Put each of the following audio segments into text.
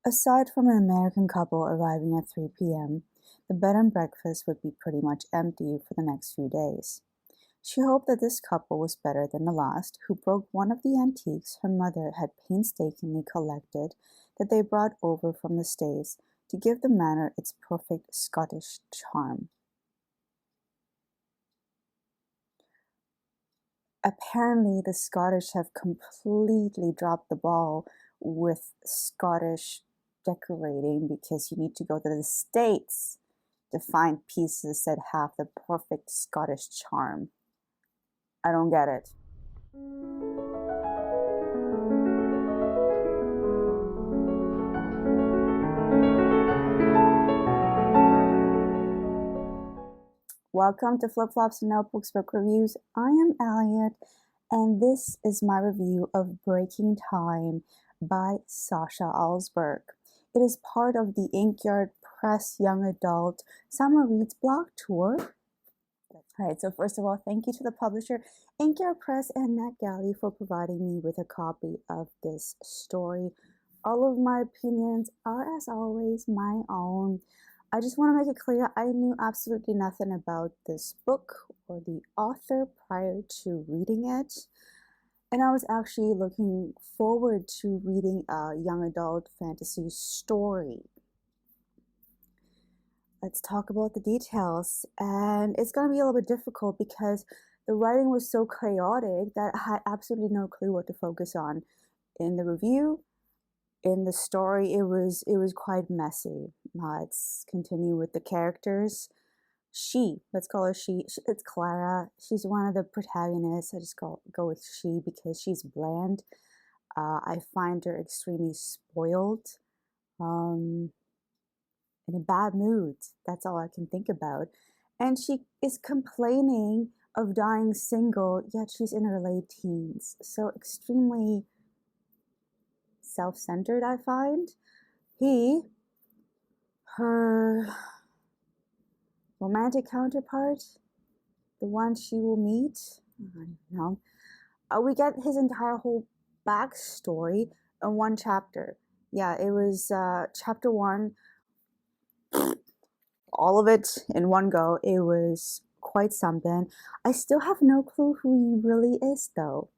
Aside from an American couple arriving at 3 p.m., the bed and breakfast would be pretty much empty for the next few days. She hoped that this couple was better than the last, who broke one of the antiques her mother had painstakingly collected that they brought over from the States to give the manor its perfect Scottish charm. Apparently, the Scottish have completely dropped the ball with Scottish decorating because you need to go to the States to find pieces that have the perfect Scottish charm. I don't get it. Welcome to Flip-Flops and Notebooks Book Reviews. I am Elliot, and this is my review of Breaking Time by Sasha Alsberg. It is part of the Inkyard Press Young Adult Summer Reads blog tour. Alright, so first of all, thank you to the publisher Inkyard Press and NetGalley for providing me with a copy of this story. All of my opinions are, as always, my own. I just want to make it clear, I knew absolutely nothing about this book or the author prior to reading it. And I was actually looking forward to reading a young adult fantasy story. Let's talk about the details. And it's going to be a little bit difficult because the writing was so chaotic that I had absolutely no clue what to focus on. In the review, in the story, it was quite messy. Let's continue with the characters. Let's call her she. It's Clara. She's one of the protagonists. I just go with she because she's bland. I find her extremely spoiled, in a bad mood. That's all I can think about. And she is complaining of dying single, yet she's in her late teens. So extremely self-centered, I find. Her romantic counterpart, the one she will meet, I don't know. We get his entire whole backstory in one chapter. Yeah, it was chapter 1, all of it in one go. It was quite something. I still have no clue who he really is, though.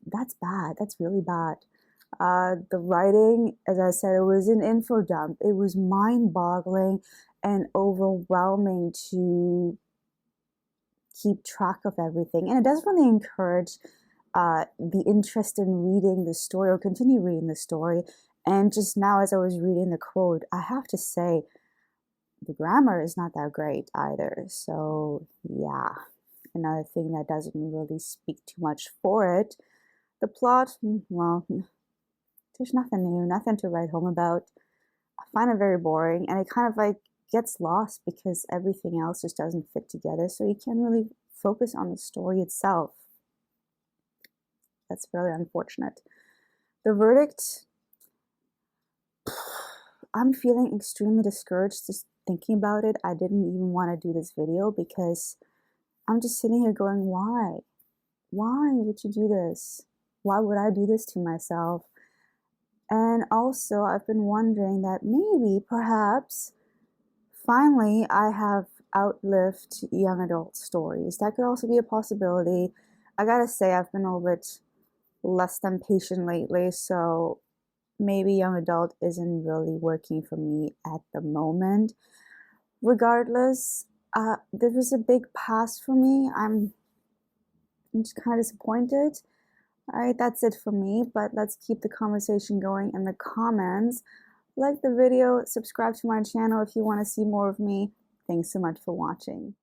That's bad. That's really bad. The writing, as I said, it was an info dump. It was mind-boggling and overwhelming to keep track of everything. And it doesn't really encourage the interest in reading the story or continue reading the story. And just now, as I was reading the quote, I have to say, the grammar is not that great either. So yeah, another thing that doesn't really speak too much for it. The plot, well, there's nothing new, nothing to write home about. I find it very boring, and it kind of like gets lost because everything else just doesn't fit together, so you can't really focus on the story itself. That's really unfortunate. The verdict, I'm feeling extremely discouraged just thinking about it. I didn't even want to do this video because I'm just sitting here going, why? Why would you do this? Why would I do this to myself? And also, I've been wondering that maybe, perhaps, finally, I have outlived young adult stories. That could also be a possibility. I gotta say, I've been a little bit less than patient lately, so maybe young adult isn't really working for me at the moment. Regardless, this was a big pass for me. I'm just kind of disappointed. Alright, that's it for me, but let's keep the conversation going in the comments. Like the video, subscribe to my channel if you want to see more of me. Thanks so much for watching.